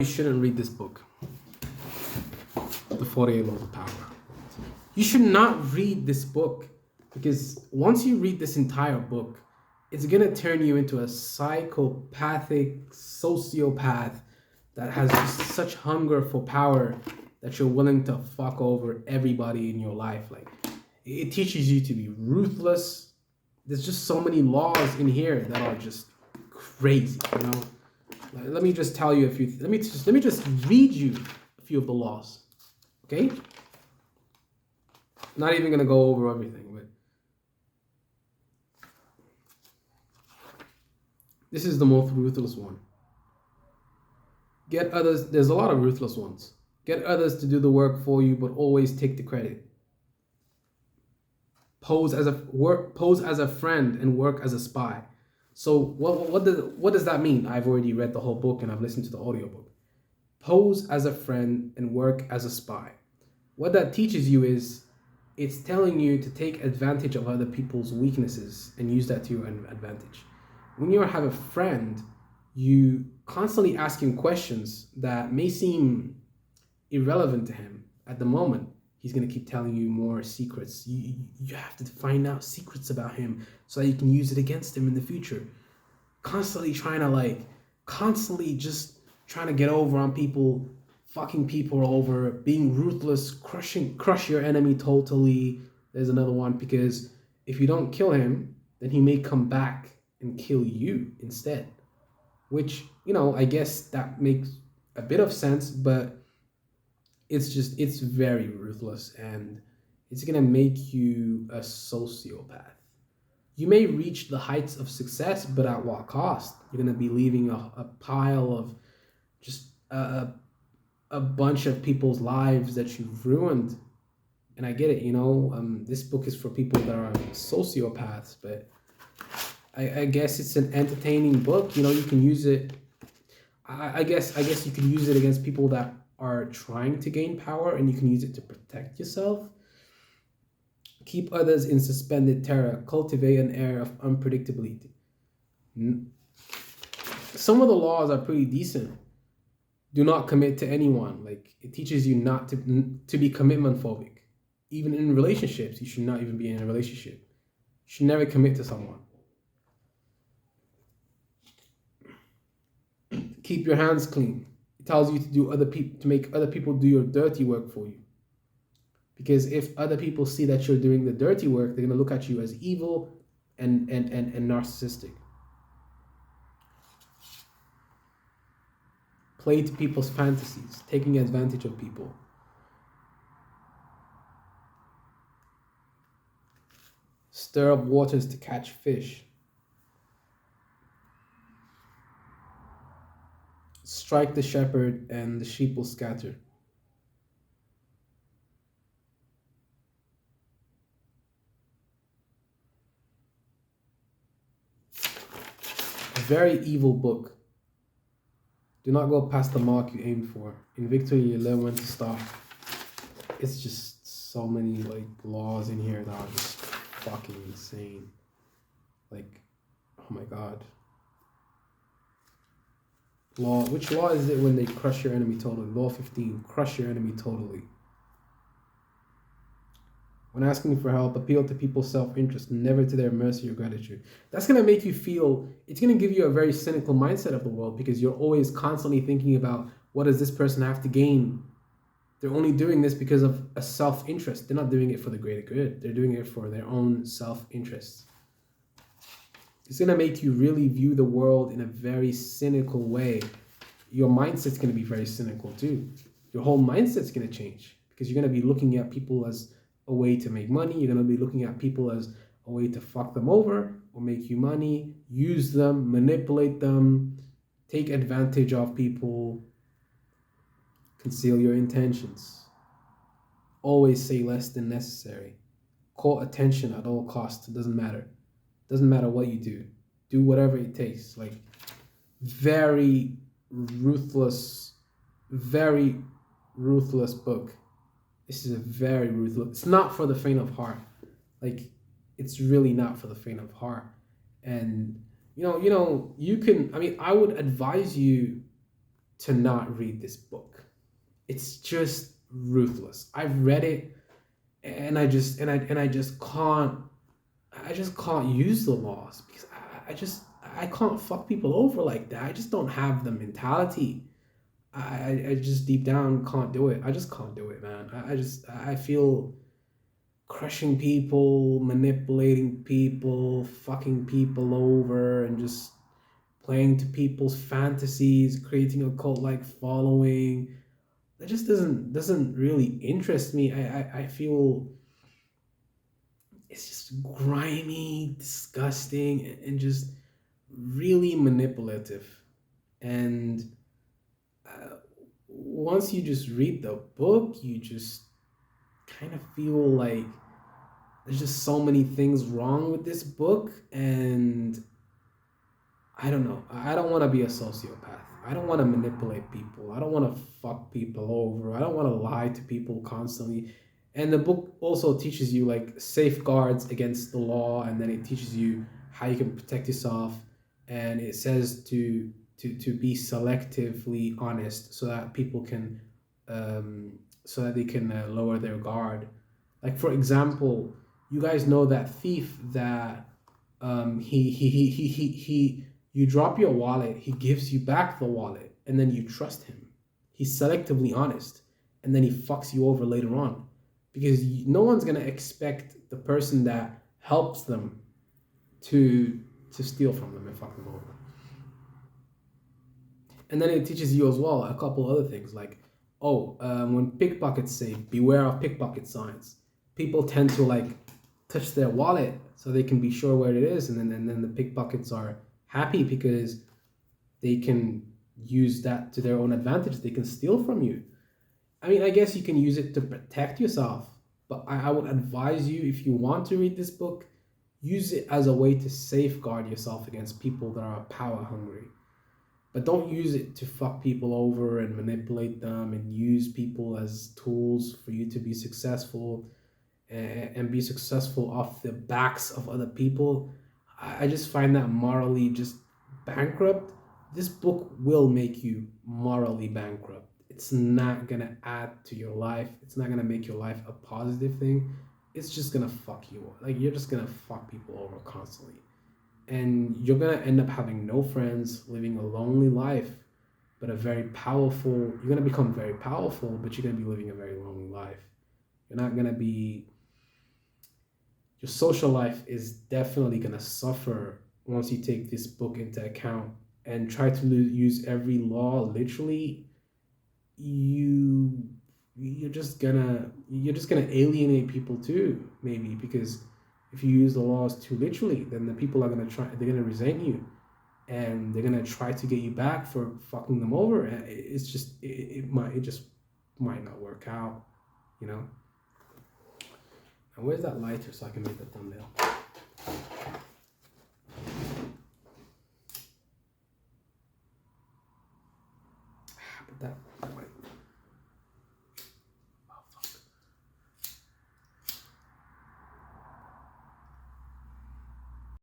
You shouldn't read this book, The 48 Laws of Power. You should not read this book because once you read this entire book, it's going to turn you into a psychopathic sociopath that has just such hunger for power that you're willing to fuck over everybody in your life. Like, it teaches you to be ruthless. There's just so many laws in here that are just crazy, you know? Let me just tell you a few. Let me just read you a few of the laws, okay? Not even gonna go over everything, but this is the most ruthless one. Get others. There's a lot of ruthless ones. Get others to do the work for you, but always take the credit. Pose as a friend and work as a spy. So what does that mean? I've already read the whole book and I've listened to the audiobook. Pose as a friend and work as a spy. What that teaches you is it's telling you to take advantage of other people's weaknesses and use that to your advantage. When you have a friend, you constantly ask him questions that may seem irrelevant to him at the moment. He's going to keep telling you more secrets. You have to find out secrets about him so that you can use it against him in the future. Constantly just trying to get over on people, fucking people over, being ruthless, crush your enemy totally. There's another one, because if you don't kill him, then he may come back and kill you instead. Which, I guess that makes a bit of sense, but it's very ruthless and it's going to make you a sociopath. You may reach the heights of success, but at what cost? You're going to be leaving a pile of just a bunch of people's lives that you've ruined. And I get it, this book is for people that are sociopaths, but I guess it's an entertaining book. You can use it. I guess you can use it against people that are trying to gain power, and you can use it to protect yourself. Keep others in suspended terror. Cultivate an air of unpredictability. Some of the laws are pretty decent. Do not commit to anyone. Like, it teaches you not to be commitment phobic. Even in relationships, you should not even be in a relationship. You should never commit to someone. Keep your hands clean. It tells you to make other people do your dirty work for you. Because if other people see that you're doing the dirty work, they're going to look at you as evil and narcissistic. Play to people's fantasies, taking advantage of people. Stir up waters to catch fish. Strike the shepherd and the sheep will scatter. Very evil book. Do not go past the mark you aim for. In victory, you learn when to stop. It's just so many laws in here that are just fucking insane. Oh my god. Which law is it when they crush your enemy totally? Law 15, crush your enemy totally. When asking for help, appeal to people's self-interest, never to their mercy or gratitude. That's going to make you feel, it's going to give you a very cynical mindset of the world, because you're always constantly thinking about, what does this person have to gain? They're only doing this because of a self-interest. They're not doing it for the greater good. They're doing it for their own self-interest. It's going to make you really view the world in a very cynical way. Your mindset's going to be very cynical too. Your whole mindset's going to change, because you're going to be looking at people as a way to make money. You're going to be looking at people as a way to fuck them over or make you money, use them, manipulate them, take advantage of people, conceal your intentions. Always say less than necessary. Call attention at all costs. It doesn't matter. Doesn't matter what you do. Do whatever it takes. Very ruthless book. This is a very ruthless. It's not for the faint of heart. It's really not for the faint of heart. And you can. I mean, I would advise you to not read this book. It's just ruthless. I've read it, and I just can't use the laws because I can't fuck people over like that. I just don't have the mentality. I just deep down can't do it. I just can't do it, man. I feel crushing people, manipulating people, fucking people over, and just playing to people's fantasies, creating a cult like following. That just doesn't really interest me. I feel it's just grimy, disgusting, and just really manipulative. And once you just read the book, you just kind of feel like there's just so many things wrong with this book. And I don't know. I don't want to be a sociopath. I don't want to manipulate people. I don't want to fuck people over. I don't want to lie to people constantly. And the book also teaches you like safeguards against the law, and then it teaches you how you can protect yourself. And it says to be selectively honest so that people can so that they can lower their guard. Like for example, you guys know that thief that he you drop your wallet, he gives you back the wallet, and then you trust him. He's selectively honest, and then he fucks you over later on because no one's gonna expect the person that helps them to steal from them and fuck them over. And then it teaches you as well a couple other things like, when pickpockets say beware of pickpocket signs, people tend to like touch their wallet so they can be sure where it is, and then the pickpockets are happy because they can use that to their own advantage. They can steal from you. I mean, I guess you can use it to protect yourself, but I would advise you, if you want to read this book, use it as a way to safeguard yourself against people that are power hungry. But don't use it to fuck people over and manipulate them and use people as tools for you to be successful and be successful off the backs of other people. I just find that morally just bankrupt. This book will make you morally bankrupt. It's not gonna add to your life. It's not gonna make your life a positive thing. It's just gonna fuck you up. Like you're just gonna fuck people over constantly. And you're gonna end up having no friends, living a lonely life, but a very powerful, you're gonna become very powerful, but you're gonna be living a very lonely life. You're not gonna be, your social life is definitely gonna suffer once you take this book into account and try to use every law literally. You're just gonna alienate people too, maybe, because if you use the laws too literally, then the people are they're gonna resent you, and they're gonna try to get you back for fucking them over. And it just might not work out, you know. And where's that lighter so I can make the thumbnail? But that